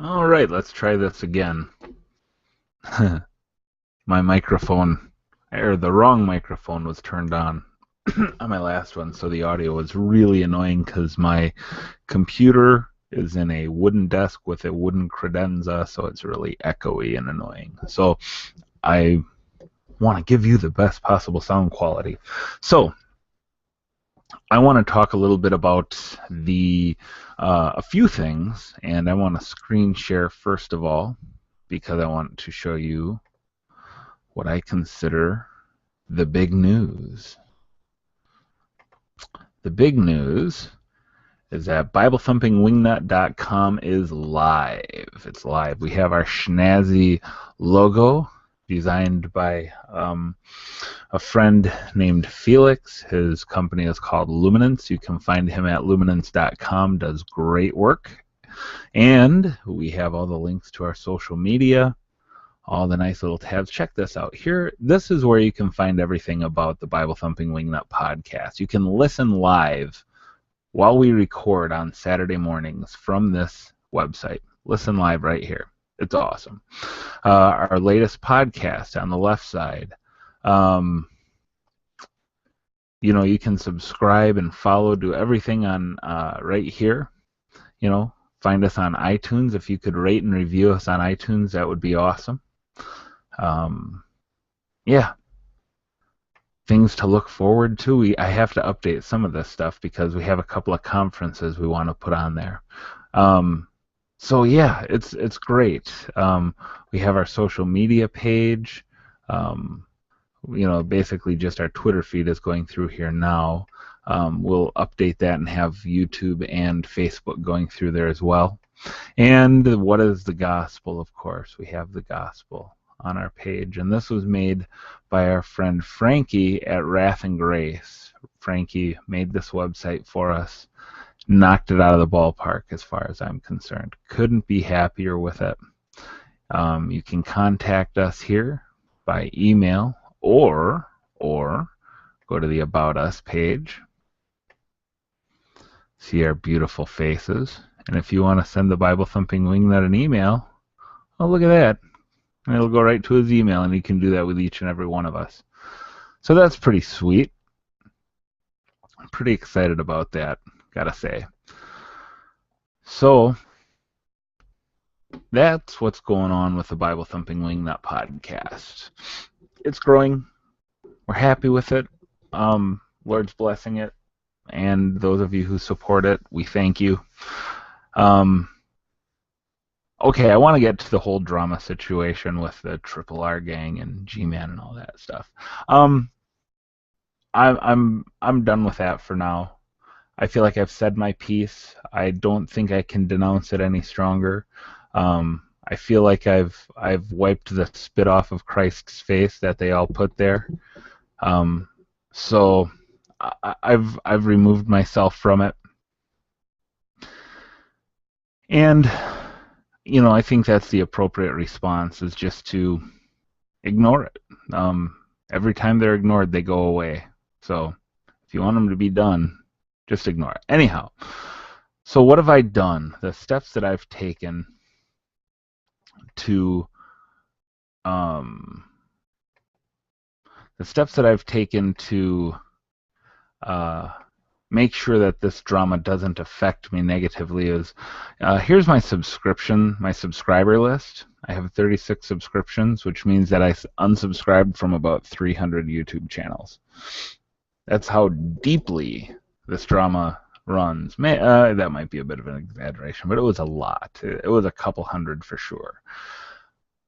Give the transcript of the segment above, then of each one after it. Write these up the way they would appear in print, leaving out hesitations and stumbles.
All right, let's try this again. My microphone, or the wrong microphone, was turned on on my last one, so the audio was really annoying because my computer is in a wooden desk with a wooden credenza, so it's really echoey and annoying. So I want to give you the best possible sound quality. So I want to talk a little bit about the a few things, and I want to screen share first of all because I want to show you what I consider the big news. The big news is that BibleThumpingWingnut.com is live. It's live. We have our schnazzy logo designed by a friend named Felix. His company is called Luminance. You can find him at luminance.com. Does great work. And we have all the links to our social media, all the nice little tabs. Check this out. Here, this is where you can find everything about the Bible Thumping Wingnut podcast. You can listen live while we record on Saturday mornings from this website. Listen live right here. It's awesome. Our latest podcast on the left side. You can subscribe and follow, do everything on right here. Find us on iTunes. If you could rate and review us on iTunes, that would be awesome. Yeah, things to look forward to. I have to update some of this stuff because we have a couple of conferences we want to put on there. So yeah, it's great. We have our social media page. Basically just our Twitter feed is going through here now. We'll update that and have YouTube and Facebook going through there as well. And what is the gospel? Of course, we have the gospel on our page, and this was made by our friend Frankie at Wrath and Grace. Frankie made this website for us, knocked it out of the ballpark as far as I'm concerned. Couldn't be happier with it. You can contact us here by email or go to the About Us page, see our beautiful faces, and if you want to send the Bible Thumping Wingnut an email, oh, look at that. And it'll go right to his email, and he can do that with each and every one of us. So that's pretty sweet. I'm pretty excited about that, gotta say. So that's what's going on with the Bible Thumping Wingnut podcast. It's growing. We're happy with it. Lord's blessing it. And those of you who support it, we thank you. Okay, I want to get to the whole drama situation with the Triple R gang and G-Man and all that stuff. I'm done with that for now. I feel like I've said my piece. I don't think I can denounce it any stronger. I feel like I've wiped the spit off of Christ's face that they all put there. So I've removed myself from it, and I think that's the appropriate response, is just to ignore it. Every time they're ignored, they go away. So if you want them to be done, just ignore it. Anyhow, so what have I done? The steps that I've taken to make sure that this drama doesn't affect me negatively is, here's my subscriber list. I have 36 subscriptions, which means that I unsubscribed from about 300 YouTube channels. That's how deeply this drama runs. That might be a bit of an exaggeration, but it was a lot. It was a couple hundred for sure.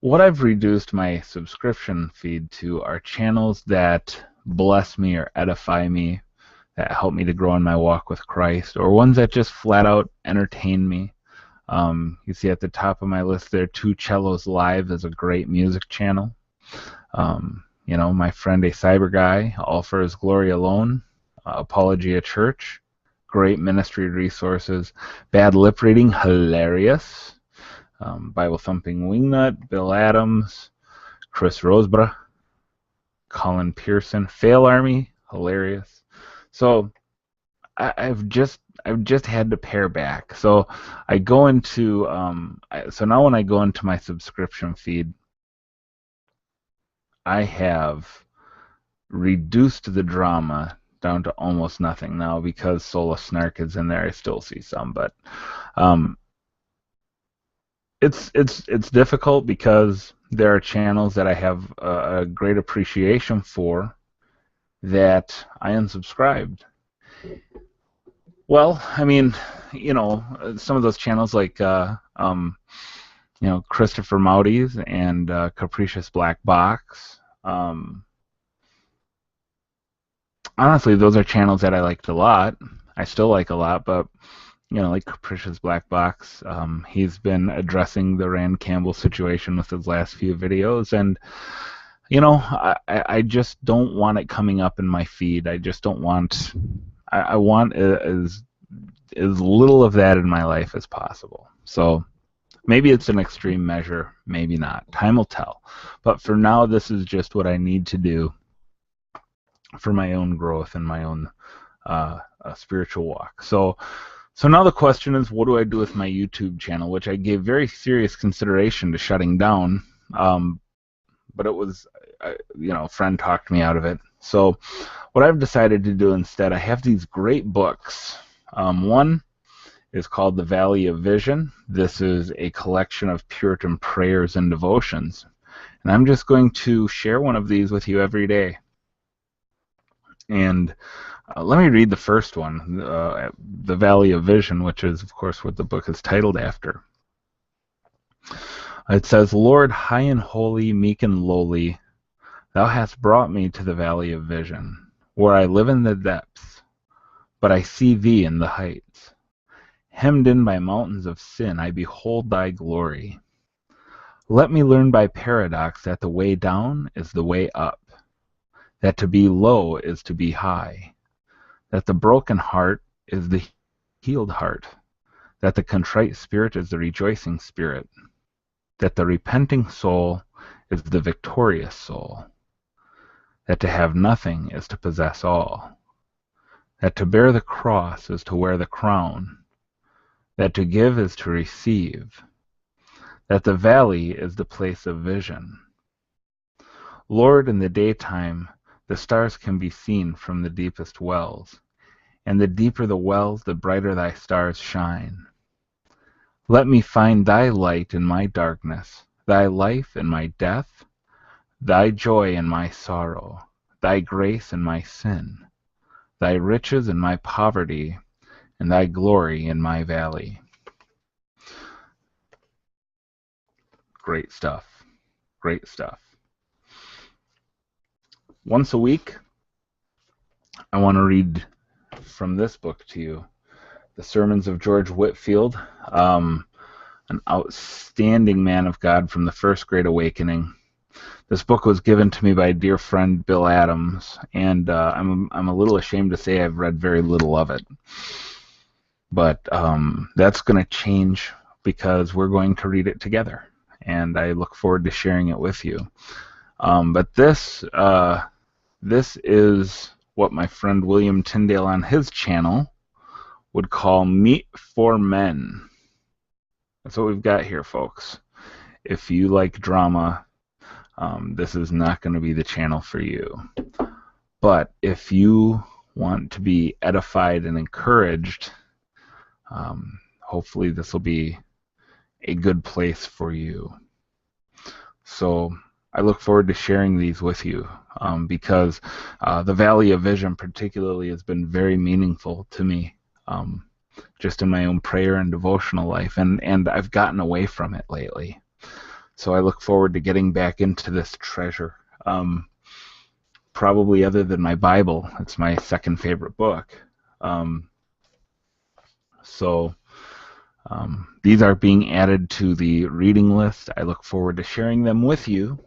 What I've reduced my subscription feed to are channels that bless me or edify me, that help me to grow in my walk with Christ, or ones that just flat out entertain me. You see at the top of my list there, Two Cellos Live is a great music channel. My friend A Cyber Guy, All for His Glory Alone, Apologia Church, great ministry resources. Bad Lip Reading, hilarious. Bible Thumping Wingnut, Bill Adams, Chris Roseborough, Colin Pearson, Fail Army, hilarious. So I've I've just had to pare back. So I go into so now when I go into my subscription feed, I have reduced the drama down to almost nothing now because Sola Snark is in there. I still see some, but um, it's difficult because there are channels that I have a great appreciation for that I unsubscribed. Well, I mean, some of those channels like Christopher Maudi's and Capricious Black Box. Honestly, those are channels that I liked a lot. I still like a lot, but like Capricious Black Box, he's been addressing the Rand Campbell situation with his last few videos, and I just don't want it coming up in my feed. I just don't want. I want as little of that in my life as possible. So maybe it's an extreme measure, maybe not. Time will tell. But for now, this is just what I need to do for my own growth and my own spiritual walk. So now the question is, what do I do with my YouTube channel, which I gave very serious consideration to shutting down, but it was, a friend talked me out of it. So what I've decided to do instead, I have these great books. One is called The Valley of Vision. This is a collection of Puritan prayers and devotions. And I'm just going to share one of these with you every day. And let me read the first one, The Valley of Vision, which is, of course, what the book is titled after. It says, Lord, high and holy, meek and lowly, thou hast brought me to the valley of vision, where I live in the depths, but I see thee in the heights. Hemmed in by mountains of sin, I behold thy glory. Let me learn by paradox that the way down is the way up, that to be low is to be high, that the broken heart is the healed heart, that the contrite spirit is the rejoicing spirit, that the repenting soul is the victorious soul, that to have nothing is to possess all, that to bear the cross is to wear the crown, that to give is to receive, that the valley is the place of vision. Lord, in the daytime, the stars can be seen from the deepest wells, and the deeper the wells, the brighter thy stars shine. Let me find thy light in my darkness, thy life in my death, thy joy in my sorrow, thy grace in my sin, thy riches in my poverty, and thy glory in my valley. Great stuff. Great stuff. Once a week, I want to read from this book to you, The Sermons of George Whitefield, an outstanding man of God from the First Great Awakening. This book was given to me by a dear friend, Bill Adams, and I'm a little ashamed to say I've read very little of it. But that's going to change because we're going to read it together, and I look forward to sharing it with you. But this is what my friend William Tyndale on his channel would call meat for men. That's what we've got here, folks. If you like drama, this is not going to be the channel for you. But if you want to be edified and encouraged, hopefully this will be a good place for you. So I look forward to sharing these with you because the Valley of Vision particularly has been very meaningful to me just in my own prayer and devotional life, and I've gotten away from it lately. So I look forward to getting back into this treasure. Probably other than my Bible, it's my second favorite book. These are being added to the reading list. I look forward to sharing them with you.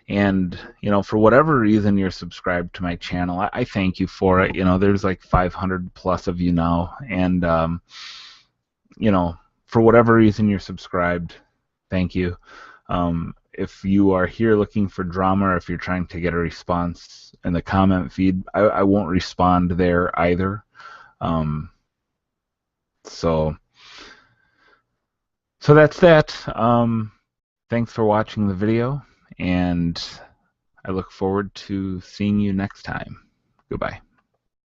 And, for whatever reason you're subscribed to my channel, I thank you for it. There's like 500 plus of you now. And, for whatever reason you're subscribed, thank you. If you are here looking for drama, or if you're trying to get a response in the comment feed, I won't respond there either. So that's that. Thanks for watching the video, and I look forward to seeing you next time. Goodbye.